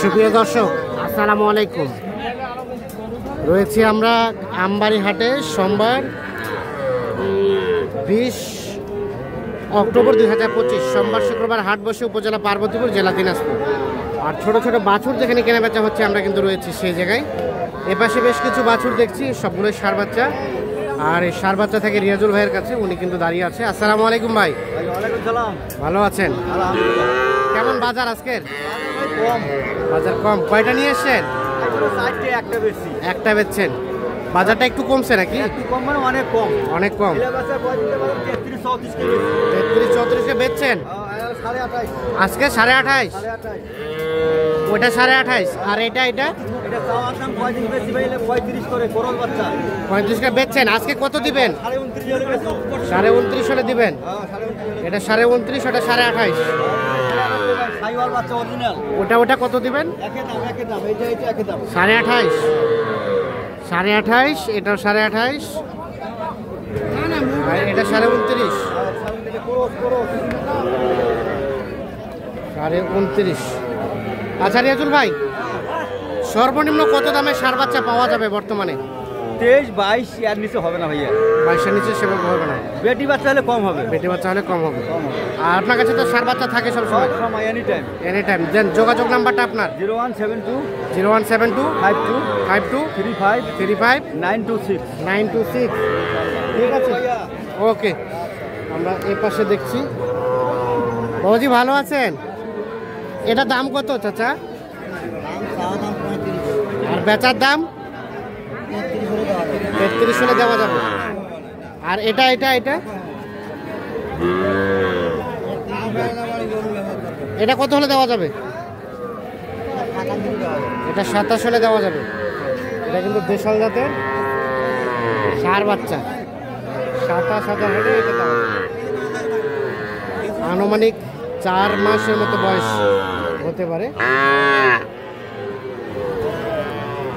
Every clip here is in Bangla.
সুপ্রিয় দর্শক, আসসালামু আলাইকুম। রয়েছি আমরা আমবাড়ি হাটে সোমবার 20 অক্টোবর 2025 সোমবার শুক্রবার হাট বসে উপজেলা পার্বতীপুর, জেলা দিনাজপুর। আর ছোট ছোট বাছুর যেখানে কেনা বেচা হচ্ছে আমরা কিন্তু রয়েছি সেই জায়গায়। এপাশে বেশ কিছু বাছুর দেখছি, সবগুলোই ষাঁড় বাচ্চা। আর এই ষাঁড় বাচ্চা থেকে রিয়াজুল ভাইয়ের কাছে, উনি কিন্তু দাঁড়িয়ে আছে। আসসালামু আলাইকুম ভাই। ওয়ালাইকুম সালাম। ভালো আছেন? কেমন বাজার আজকের? কম বাজার কম। কয়টা নিয়ে এসছেন? একটা বেশি। একটা বেচছেন। বাজারটা একটু কমছে নাকি? একটু কম মানে অনেক কম। অনেক কম। 33-34 বেচছেন আজকে? 28.5। ওটা 28.5। আর এটা 35 বেচছেন। আজকে কত দিবেন? 29.5 হলে দিবেন। এটা 29.5, ওটা 28.5। ওটা কত দিবেন? 28.5। 28.5, এটাও 28.5, আর এটা 29.5। 29.5। আচ্ছা রিয়াজুল ভাই, সর্বনিম্ন কত দামে ষাঁড় বাচ্চা পাওয়া যাবে বর্তমানে? 23-22 এর নিচে হবে না ভাইয়া। 22-এর নিচে সেভাবে হবে না। বেটি বাচ্চা হলে কম হবে। বেটি বাচ্চা হলে কম হবে। আর আপনার কাছে তো ষাঁড় বাচ্চা থাকে সবসময়? Any time. Any time. Then যোগাযোগ নাম্বারটা আপনার? 0172 52 35 926। 926। ঠিক আছে, ওকে। আমরা এই পাশে দেখছি। বাবুজি ভালো আছেন? এটা দাম কত চাচা? আর বেচার দাম 33 হলে দেওয়া যাবে। আর এটা এটা কত হলে দেওয়া যাবে? এটা 27 হলে দেওয়া যাবে। এটা কিন্তু দেশাল জাতের ষাঁড় বাচ্চা। 27,000 হলে এটা দেওয়া যাবে। আনুমানিক 4 মাসের মতো বয়স হতে পারে।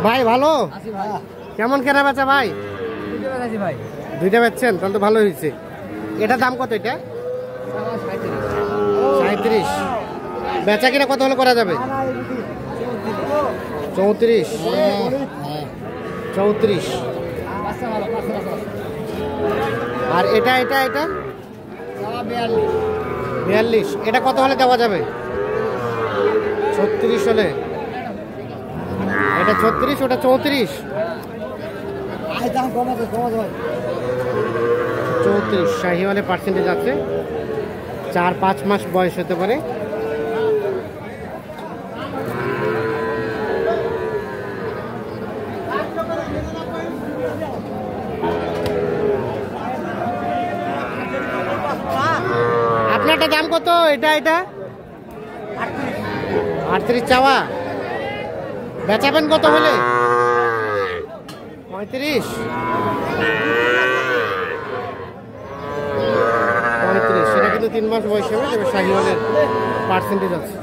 ভাই ভালো? কেমন কেনা বেচা ভাই? দুইটা বেচছেন, তাহলে তো ভালো হয়েছে। এটা দাম কত? এটা 37। বেচা কিনা কত হলে করা যাবে? 34। আর এটা 42। এটা কত হলে দেওয়া যাবে? 36 হলে। এটা 36, ওটা 34। 34 শাহিওয়ালে পার্সেন্টেজ আছে। 4-5 মাস বয়স হতে পারে। আপনারটা দাম কত? এটা 38 চাওয়া। বেচাবেন কত হলে? 35। সেটা কিন্তু 3 মাস বয়স হবে। তবে শাহিওয়ালের পার্সেন্টেজ আছে।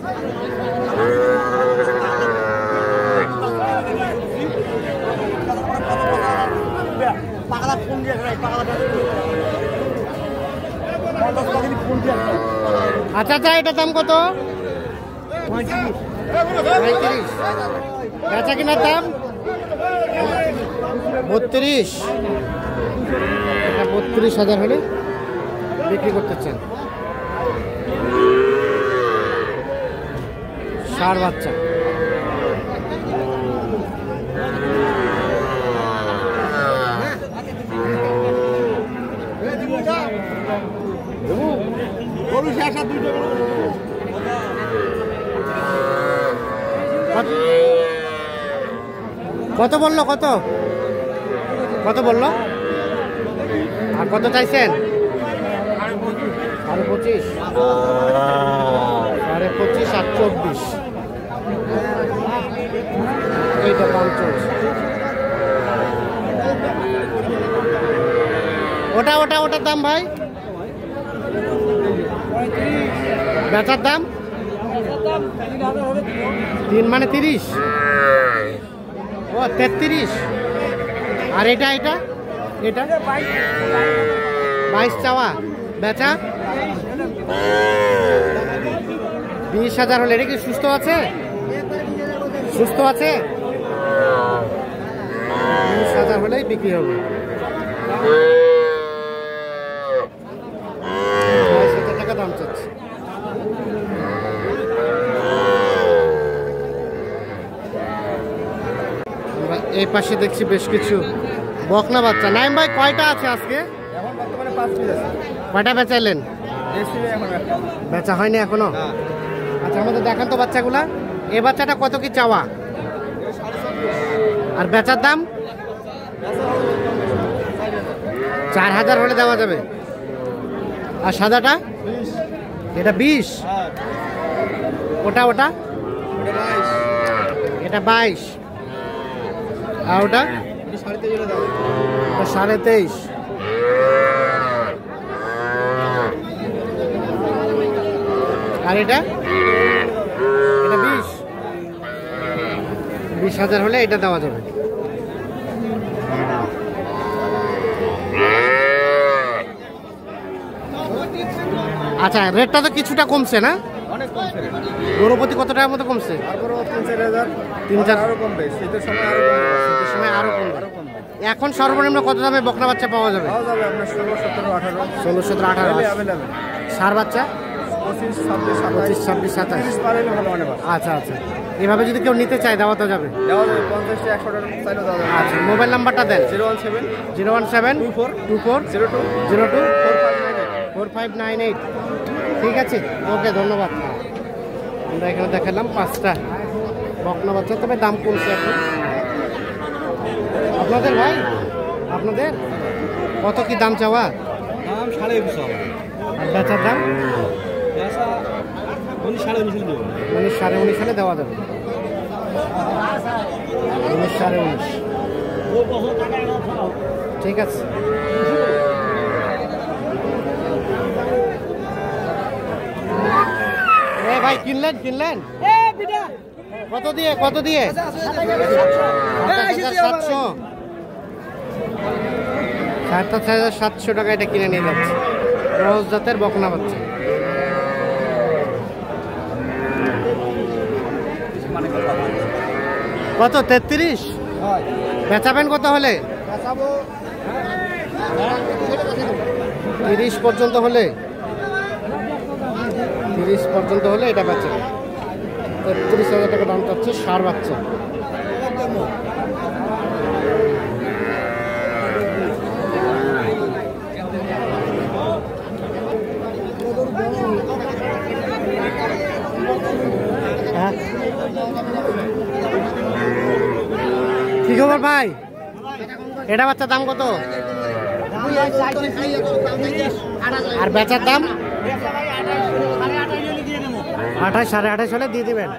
আচ্ছা, এটার দাম কত? 35। বেচা কিনার দাম 32। এটা 32,000 হলে বিক্রি করতেছেন। ষাঁড় বাচ্চা। কত বললো? কত বললো? আর কত চাইছেন? 25। 25 আর 24। এইটা দাম চলছে। ওটার দাম ভাই? বেচার দাম 3 মানে 30। ও 33। আর এটা 22 চাওয়া। বেচা 20,000 হলে। এটা কি সুস্থ আছে? সুস্থ আছে? 20,000 হলেই বিক্রি হবে। 22,000 টাকা দাম চাচ্ছে। আমরা এই পাশে দেখছি বেশ কিছু বকনা বাচ্চা। নাইম ভাই কয়টা আছে আজকে? এখন বর্তমানে 5 পিস আছে। কয়টা বেচাইলেন? বেচা হয়নি এখনো? আচ্ছা আমাদের দেখান তো বাচ্চাগুলা। এই বাচ্চাটা কত কি চাওয়া আর বেচার দাম? 4,000 হলে দেওয়া যাবে। আর সাদাটা? এটা 20। ওটা ওটা এটা 22। আর ওটা 23.5। আর এটা 20,000 হলে এটা দেওয়া যাবে। আচ্ছা রেটটা তো কিছুটা কমছে না? অনেক কমছে। গরুপতি কত টাকার মতো কমছে? তারপরে 3-4,000 3-4 আরো কমবে। শীতের সময় আরো কমবে। শীতের সময় আরো কমবে। এখন সর্বনিম্ন কত দামে বকনা বাচ্চা পাওয়া যাবে? পাওয়া যাবে আপনার 16, 17, 18, 16, 17, 18 अवेलेबल। সার বাচ্চা 25, 26, 25, 26, 27। 30 পারেলে ভালো মানে বাস। আচ্ছা আচ্ছা এভাবে যদি কেউ নিতে চায় দেওয়া তো যাবে? দেওয়া যাবে 50 থেকে 100 টাকা চাইলেও দেওয়া যাবে। আচ্ছা মোবাইল নাম্বারটা দেন। 017 017 24 02 02 4598। 4598। ঠিক আছে ওকে ধন্যবাদ। আমরা এখানে দেখালাম 5টা বকনা বাচ্চা, তবে দাম কমছে এখন। আপনাদের ভাই আপনাদের কত কি দাম চাওয়া? দাম 21,500। আর বেচার দাম? পেশা 19.5 দেব। 19.5 সালে দেওয়া যাবে। 19.5। ঠিক আছে। ভাই কিনলেন কত দিয়ে? 27,700। 27,700 টাকা এটা কিনে নিয়ে যাচ্ছে। রোজ জাতের বকনা বাচ্চা। কত? 33। বেচাবেন কত হলে? 30 পর্যন্ত হলে? 30 পর্যন্ত হলে এটা বেচে। 33,000 টাকা দাম চাচ্ছে সার বাচ্চা। কি খবর ভাই? এটা বাচ্চার দাম কত? আর বেচার দাম? 28, 28.5 হলে দিয়ে দিবেন।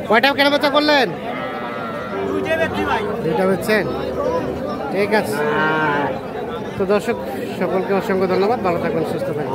কয়টা কেনা বেচা করলেন? 2টা বেচছেন। ঠিক আছে। তো দর্শক সকলকে অসংখ্য ধন্যবাদ। ভালো থাকবেন, সুস্থ থাকবেন।